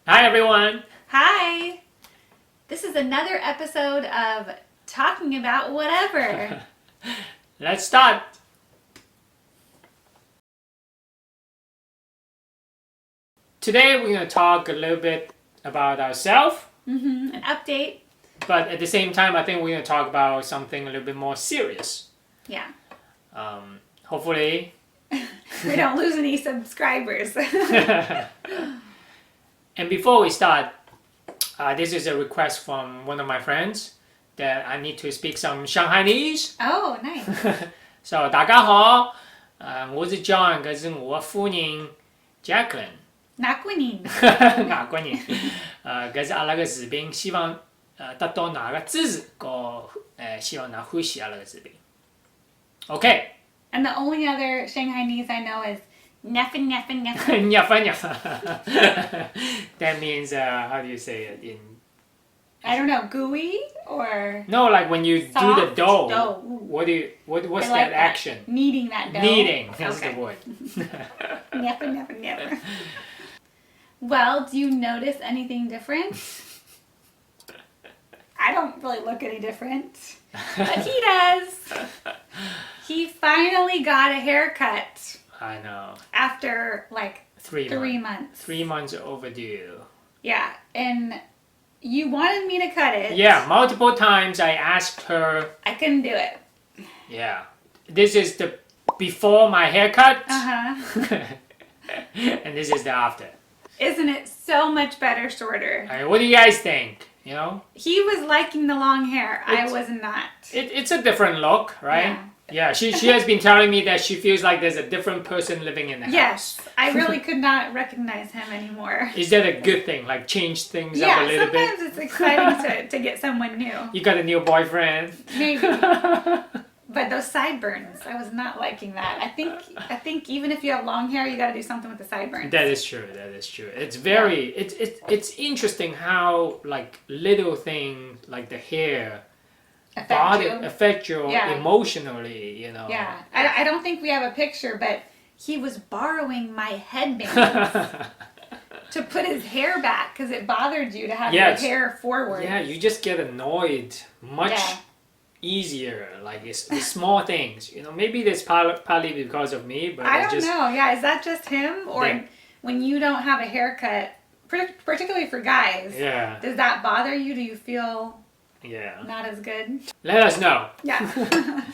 Hi everyone! Hi! This is another episode of Talking About Whatever. Let's start! Today we're going to talk a little bit about ourselves. An update. But at the same time, I think we're going to talk about something a little bit more serious. Yeah. Hopefully. We don't lose any subscribers. And before we start, this is a request from one of my friends that I need to speak some Shanghainese. Oh, nice. So, 大家好，我是 John，佢是我夫人 Jacqueline。外國人。外國人，佢是阿拉個視頻，希望得到大家支持，個希望大家歡喜阿拉個視頻。Okay. And the only other Shanghainese I know is Neffen, neffen, neffen. Nyafa, nyafa. That means, how do you say it in? I don't know, gooey or No, like when you soft? do the dough. Dough. What's I like that action? Kneading that dough. Kneading, that's Okay. the word. Neffen, neffen, neffen. Well, do you notice anything different? I don't really look any different, but he does. He finally got a haircut. I know. After like 3 months. 3 months overdue. Yeah, and you wanted me to cut it. Yeah, multiple times I asked her. I couldn't do it. Yeah. This is the before my haircut. Uh-huh. And this is the after. Isn't it so much better shorter? I mean, what do you guys think? You know? He was liking the long hair. I was not. It's a different look, right? Yeah, she has been telling me that she feels like there's a different person living in the house. Yes, I really could not recognize him anymore. Is that a good thing? Like change things up a little bit? Yeah, sometimes it's exciting to get someone new. You got a new boyfriend? Maybe. But those sideburns, I was not liking that. I think even if you have long hair, you got to do something with the sideburns. That is true. It's very it's interesting how like little things like the hair affect you emotionally, you know. Yeah. I don't think we have a picture, but he was borrowing my headbands to put his hair back because it bothered you to have your hair forward. Yeah, you just get annoyed much easier. Like it's the small things, you know. Maybe that's partly because of me, but I don't know. Yeah, is that just him, or when you don't have a haircut, particularly for guys? Yeah. Does that bother you? Do you feel? Yeah. Not as good? Let us know. Yeah.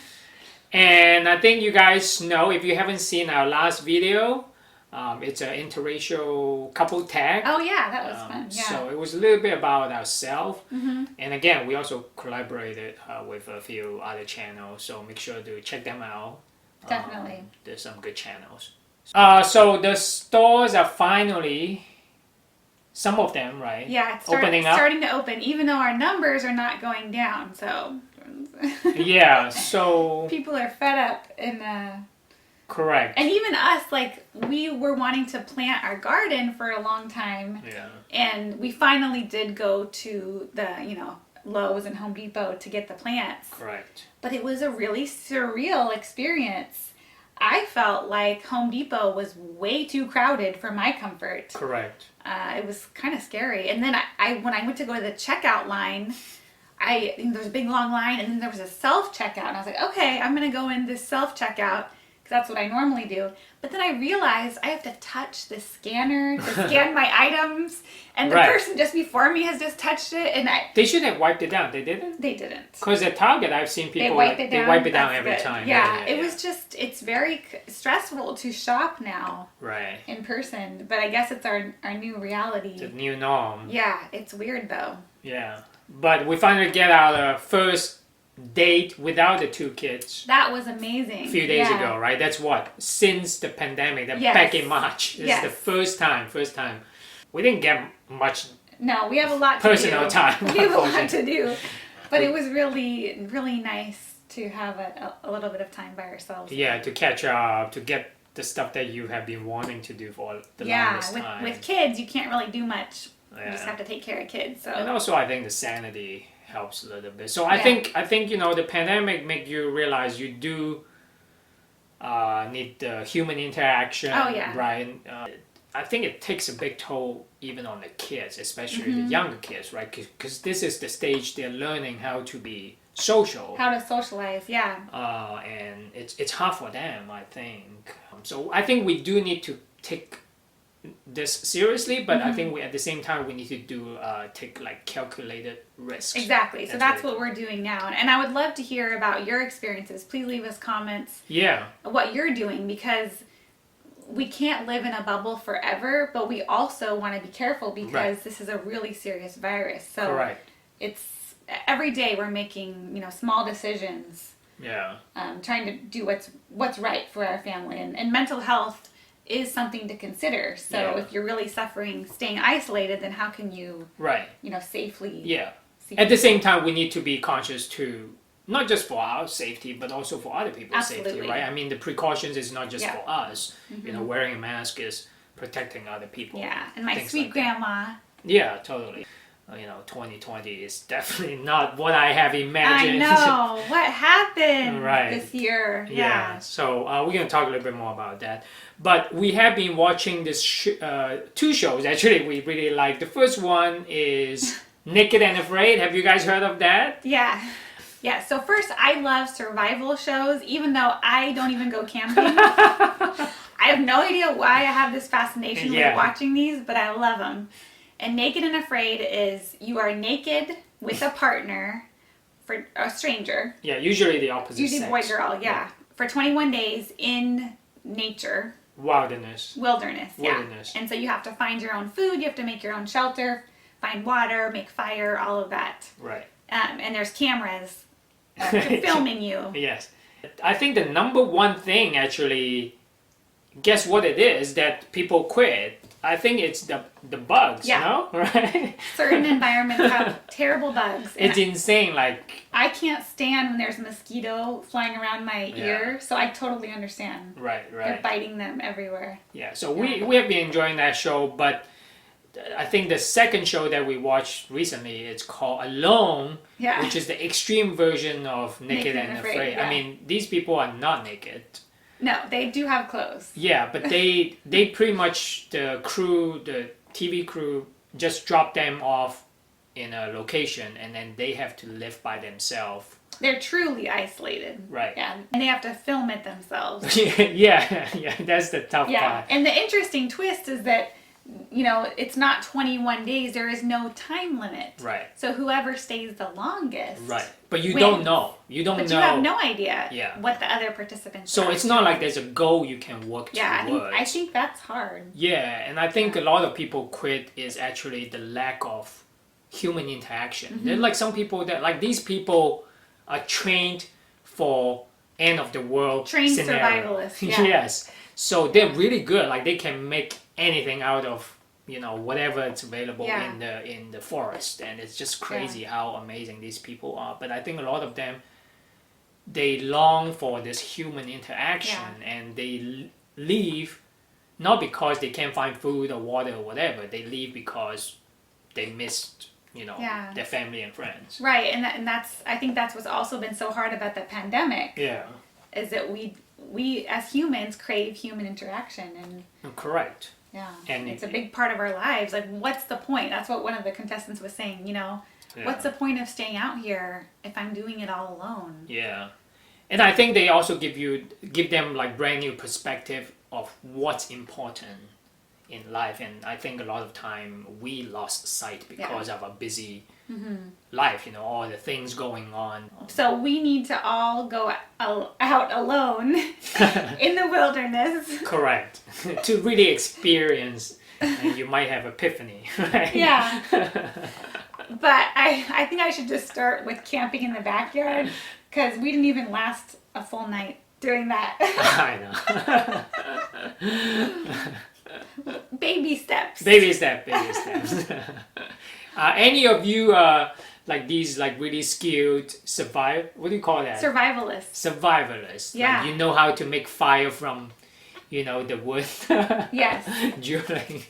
And I think you guys know, if you haven't seen our last video, it's an interracial couple tag. Oh yeah, that was fun. Yeah. So it was a little bit about ourselves. Mm-hmm. And again, we also collaborated with a few other channels. So make sure to check them out. Definitely. There's some good channels. So the stores are finally... Some of them, right? Yeah, it's starting to open, even though our numbers are not going down. So yeah, so people are fed up and correct. And even us, like we were wanting to plant our garden for a long time. Yeah. And we finally did go to the, Lowe's and Home Depot to get the plants. Correct. But it was a really surreal experience. I felt like Home Depot was way too crowded for my comfort. Correct. It was kind of scary. And then when I went to go to the checkout line, there was a big long line, and then there was a self-checkout. And I was like, okay, I'm going to go in this self-checkout, because that's what I normally do. But then I realized I have to touch the scanner to scan my items. And the person just before me has just touched it. And they should have wiped it down. They didn't? They didn't. Because at Target, I've seen people, they wipe it down every time. Yeah, it was just, it's very stressful to shop now. Right. In person. But I guess it's our new reality. The new norm. Yeah, it's weird though. Yeah. But we finally get our first date without the 2 kids. That was amazing. A few days ago, right? That's what? Since the pandemic, back in March. This is the first time. We didn't get much we have a lot to do. Personal time. We have a lot to do. But it was really, really nice to have a little bit of time by ourselves. Yeah, to catch up, to get the stuff that you have been wanting to do for the longest time. With kids, you can't really do much. Yeah. You just have to take care of kids. So. And also, I think the sanity helps a little bit. So I think the pandemic make you realize you do need the human interaction. Oh yeah. Right. I think it takes a big toll even on the kids, especially the younger kids, right? Because this is the stage they're learning how to be social. How to socialize, yeah. And it's hard for them, I think. So I think we do need to take this seriously, but I think at the same time we need to take like calculated risks. Exactly. So that's what we're doing now. And I would love to hear about your experiences. Please leave us comments. Yeah. What you're doing, because we can't live in a bubble forever, but we also want to be careful because this is a really serious virus. So it's every day we're making, small decisions. Yeah. Trying to do what's right for our family, and mental health is something to consider. So if you're really suffering, staying isolated, then how can you, safely? Yeah. At the same time, we need to be conscious to not just for our safety, but also for other people's safety, right? I mean, the precautions is not just for us. Wearing a mask is protecting other people. Yeah, and my sweet grandma. Yeah, totally. 2020 is definitely not what I have imagined. I know. What happened this year? Yeah. So we're going to talk a little bit more about that. But we have been watching this two shows, actually, we really like. The first one is Naked and Afraid. Have you guys heard of that? Yeah. Yeah, so first, I love survival shows, even though I don't even go camping. I have no idea why I have this fascination with watching these, but I love them. And Naked and Afraid is you are naked with a partner, for a stranger. Yeah, usually the opposite usually sex. Boy, girl, yeah. For 21 days in nature. Wilderness. Yeah. And so you have to find your own food, you have to make your own shelter, find water, make fire, all of that. Right. And there's cameras filming you. Yes. I think the number one thing, actually, guess what it is that people quit? I think it's the bugs, right? Certain environments have terrible bugs. It's insane, like... I can't stand when there's a mosquito flying around my ear, so I totally understand. Right. They're biting them everywhere. Yeah, so we have been enjoying that show, but I think the second show that we watched recently, it's called Alone, which is the extreme version of Naked and Afraid. Yeah. I mean, these people are not naked. No, they do have clothes. Yeah, but they pretty much, the TV crew, just drop them off in a location, and then they have to live by themselves. They're truly isolated. Right. Yeah, and they have to film it themselves. yeah, that's the tough part. And the interesting twist is that, it's not 21 days. There is no time limit. Right. So whoever stays the longest. Right. But you don't know. You have no idea what the other participants So it's not like there's a goal you can work towards. I think that's hard. Yeah, and I think a lot of people quit is actually the lack of human interaction. There's like some people that, like these people are trained for end of the world Trained scenario. survivalists. Yeah. Yes. So they're really good. Like they can make anything out of whatever it's available in the forest, and it's just crazy how amazing these people are. But I think a lot of them, they long for this human interaction, and they leave not because they can't find food or water or whatever. They leave because they missed their family and friends. Right, and that's, I think that's what's also been so hard about the pandemic. Yeah. Is that we as humans crave human interaction, and correct. Yeah, and it's a big part of our lives. Like, what's the point? That's what one of the contestants was saying, what's the point of staying out here if I'm doing it all alone? Yeah. And I think they also give them like brand new perspective of what's important in life. And I think a lot of time we lost sight because of a busy life, all the things going on. So we need to all go out alone in the wilderness. Correct. To really experience, and you might have epiphany, right? Yeah. But I think I should just start with camping in the backyard, because we didn't even last a full night doing that. I know. Baby steps. Baby steps. Any of you like these like really skilled what do you call that? Survivalists. Yeah. Like, you know how to make fire from, the wood. Yes. During.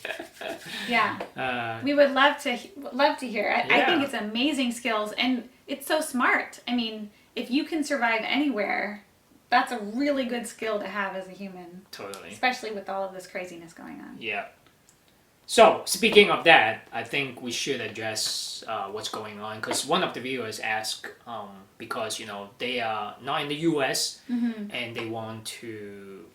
Yeah. We would love to hear it. I think it's amazing skills, and it's so smart. I mean, if you can survive anywhere, that's a really good skill to have as a human. Totally. Especially with all of this craziness going on. Yeah. So speaking of that, I think we should address what's going on because one of the viewers asked because they are not in the U.S. and they want to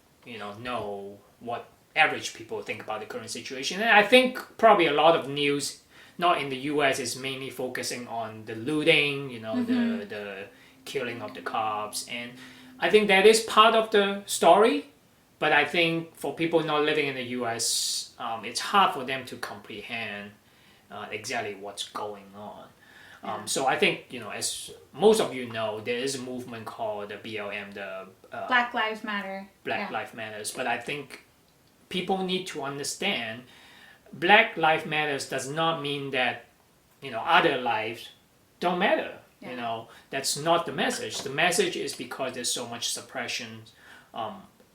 know what average people think about the current situation. And I think probably a lot of news not in the U.S. is mainly focusing on the looting, the killing of the cops, and I think that is part of the story. But I think for people not living in the U.S., it's hard for them to comprehend exactly what's going on. So I think, as most of you know, there is a movement called the BLM, the Black Lives Matter. Black Lives Matters. But I think people need to understand Black Lives Matters does not mean that, other lives don't matter. That's not the message. The message is because there's so much suppression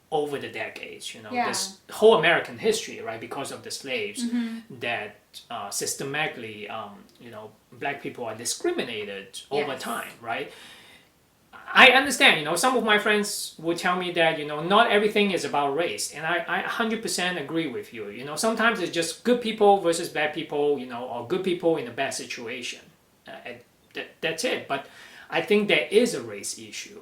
over the decades, this whole American history, right? Because of the slaves, that systematically, Black people are discriminated over time, right? I understand, some of my friends would tell me that, not everything is about race, and I 100% agree with you. Sometimes it's just good people versus bad people, or good people in a bad situation. That's it. But I think there is a race issue.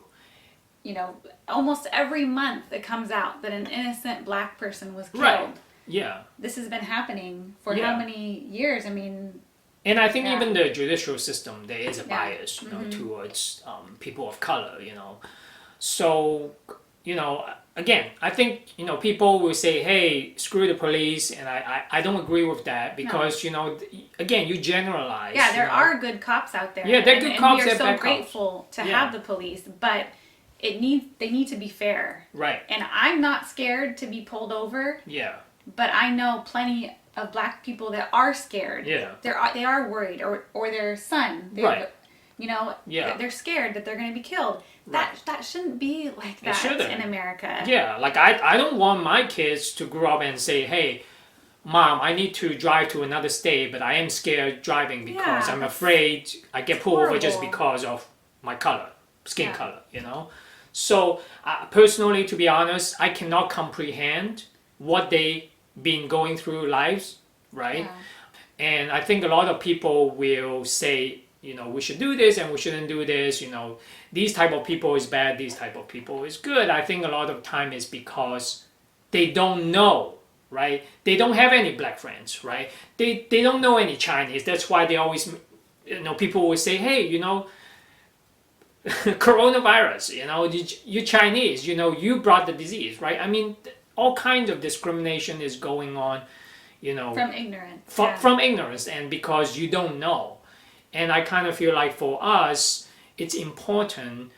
Almost every month it comes out that an innocent Black person was killed. Right. Yeah. This has been happening for how many years? I mean... And I think even the judicial system, there is a bias, towards people of color, So, again, I think, people will say, hey, screw the police, and I don't agree with that because, again, you generalize. Yeah, there are good cops out there. Yeah, they're good cops. And we are so grateful to have the police, but they need to be fair. Right. And I'm not scared to be pulled over. Yeah. But I know plenty of Black people that are scared. Yeah. They are worried, or their son. Right. They're scared that they're going to be killed. That shouldn't be like that in America. Yeah, like I don't want my kids to grow up and say, hey, Mom, I need to drive to another state, but I am scared driving because I'm afraid I get pulled over just because of my color, skin color, So personally, to be honest, I cannot comprehend what they been going through lives, right? Yeah. And I think a lot of people will say, we should do this and we shouldn't do this, these type of people is bad, these type of people is good. I think a lot of time is because they don't know, right? They don't have any Black friends, right? They don't know any Chinese. That's why they always, people will say, hey, coronavirus, you Chinese, you brought the disease, right? I mean, all kinds of discrimination is going on, from ignorance. From ignorance, and because you don't know. And I kind of feel like for us, it's important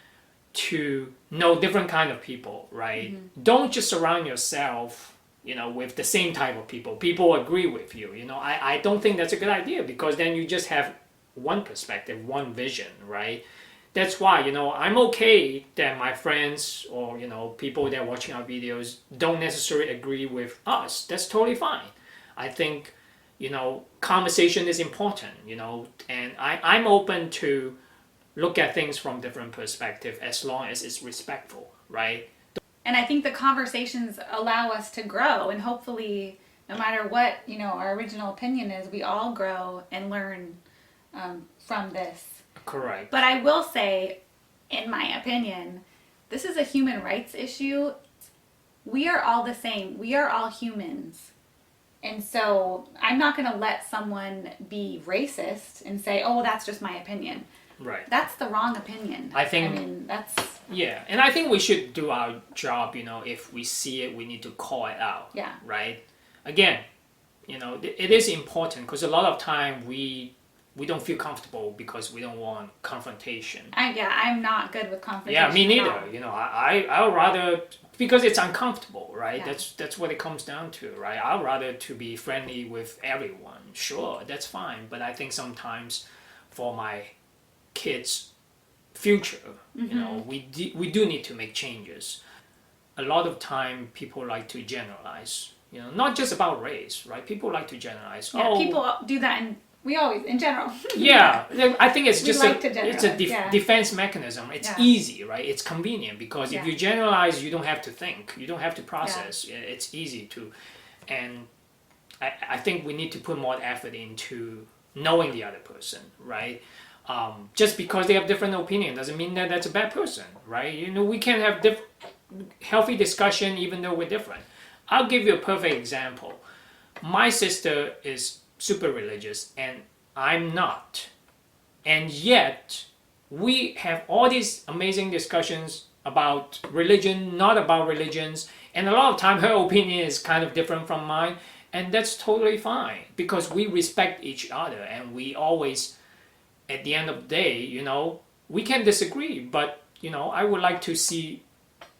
to know different kind of people, right? Mm-hmm. Don't just surround yourself, with the same type of people. People agree with you, I don't think that's a good idea because then you just have one perspective, one vision, right? That's why, I'm okay that my friends or, people that are watching our videos don't necessarily agree with us. That's totally fine. I think, conversation is important, and I'm open to look at things from different perspectives as long as it's respectful, right? And I think the conversations allow us to grow, and hopefully, no matter what, our original opinion is, we all grow and learn from this. Correct. But I will say, in my opinion, this is a human rights issue. We are all the same. We are all humans. And so I'm not going to let someone be racist and say, oh, that's just my opinion. Right. That's the wrong opinion. That's... Yeah, and I think we should do our job, if we see it, we need to call it out. Yeah. Right? Again, it is important because a lot of time we don't feel comfortable because we don't want confrontation. I'm not good with confrontation. Yeah, me neither. I would rather, because it's uncomfortable, right? Yeah. That's what it comes down to, right? I'd rather to be friendly with everyone. Sure, that's fine. But I think sometimes for my kids' future, we do need to make changes. A lot of time people like to generalize, not just about race, right? People like to generalize. Yeah, people do that in general. Yeah, I think it's just it's a defense mechanism. It's easy, right? It's convenient because if you generalize, you don't have to think, you don't have to process. It's easy to, and I think we need to put more effort into knowing the other person, right? Just because they have different opinion doesn't mean that that's a bad person, right? We can have healthy discussion even though we're different. I'll give you a perfect example. My sister is super religious and I'm not. And yet, we have all these amazing discussions about religion, not about religions, and a lot of time her opinion is kind of different from mine, and that's totally fine because we respect each other and we always, at the end of the day, we can disagree, but I would like to see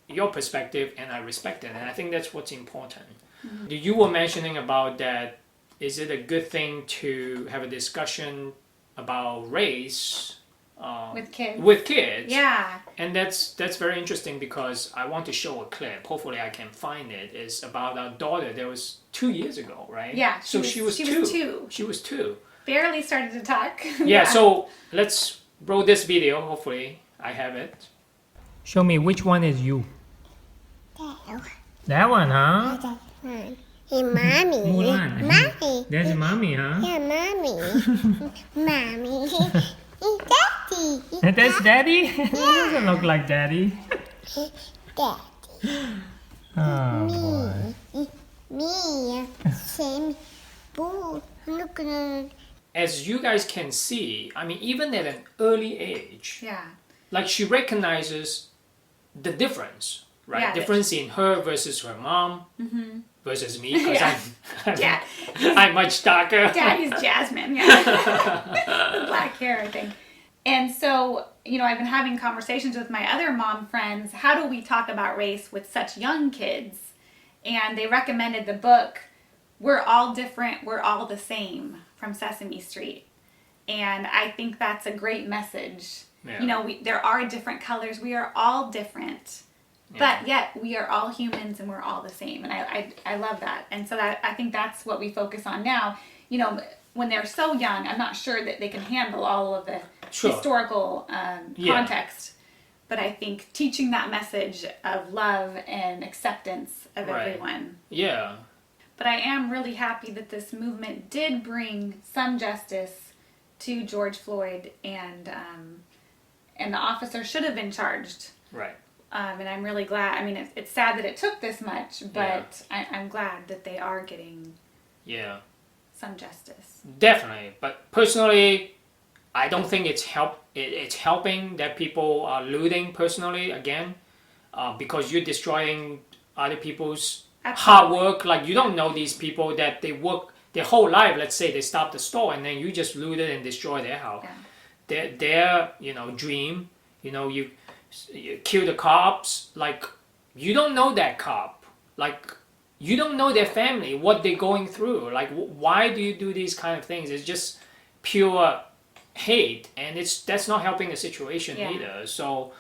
your perspective and I respect it, and I think that's what's important. Mm-hmm. You were mentioning about that, is it a good thing to have a discussion about race with kids? Yeah. And that's very interesting because I want to show a clip. Hopefully I can find it. It's about our daughter. That was 2 years ago, right? Yeah. She was two. She was two. Barely started to talk. Yeah, so let's roll this video. Hopefully I have it. Show me which one is you. That one, huh? That one. Hey, mommy. Mulan. Mommy. That's mommy, huh? Yeah, mommy. Mommy. Daddy. That's daddy? It doesn't look like daddy. Daddy. Oh, boy. Me. Same. Boo. Look at. As you guys can see, I mean, even at an early age, like she recognizes the difference, right? Yeah, difference in her versus her mom versus me, because I'm much darker. Daddy's Jasmine, the black hair, I think. And so, I've been having conversations with my other mom friends. How do we talk about race with such young kids? And they recommended the book, We're All Different, We're All the Same, from Sesame Street. And I think that's a great message. Yeah. There are different colors. We are all different. Yeah. But yet we are all humans and we're all the same. And I love that. And so I think that's what we focus on now. When they're so young, I'm not sure that they can handle all of the historical context. But I think teaching that message of love and acceptance of everyone. Yeah. But I am really happy that this movement did bring some justice to George Floyd, and the officer should have been charged. Right. And I'm really glad. I mean, it's sad that it took this much, but I'm glad that they are getting some justice. Definitely. But personally, I don't think it's helping that people are looting personally again, because you're destroying other people's hard work. Like, you don't know these people that they work their whole life. Let's say they stop the store and then you just loot it and destroy their house. Their dream, you kill the cops. Like, you don't know that cop. Like, you don't know their family, what they're going through. Like, why do you do these kind of things? It's just pure hate, and that's not helping the situation either. So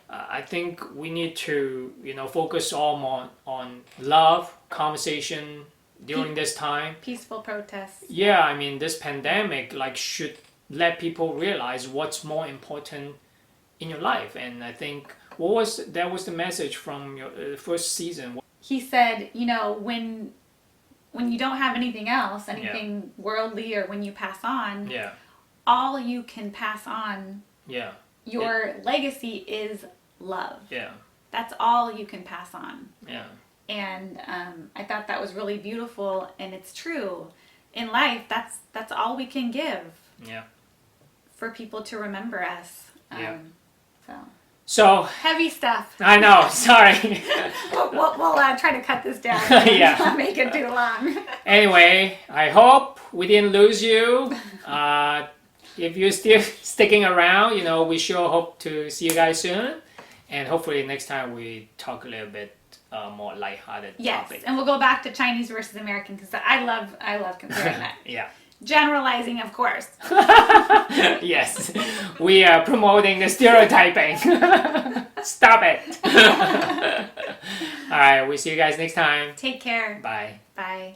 I think we need to, focus all more on love, conversation during this time. Peaceful protests. Yeah, I mean, this pandemic, should let people realize what's more important in your life. And I think that was the message from your first season. He said, when you don't have anything else, anything worldly, or when you pass on, all you can pass on, your legacy is love. Yeah. That's all you can pass on. Yeah. And I thought that was really beautiful, and it's true. In life, that's all we can give. Yeah. For people to remember us. So heavy stuff. I know. Sorry. we'll try to cut this down. Not make it too long. Anyway, I hope we didn't lose you. If you're still sticking around, we sure hope to see you guys soon. And hopefully next time we talk a little bit more lighthearted topic. And we'll go back to Chinese versus American, because I love comparing that. Generalizing, of course. Yes. We are promoting the stereotyping. Stop it. All right, we'll see you guys next time. Take care. Bye. Bye.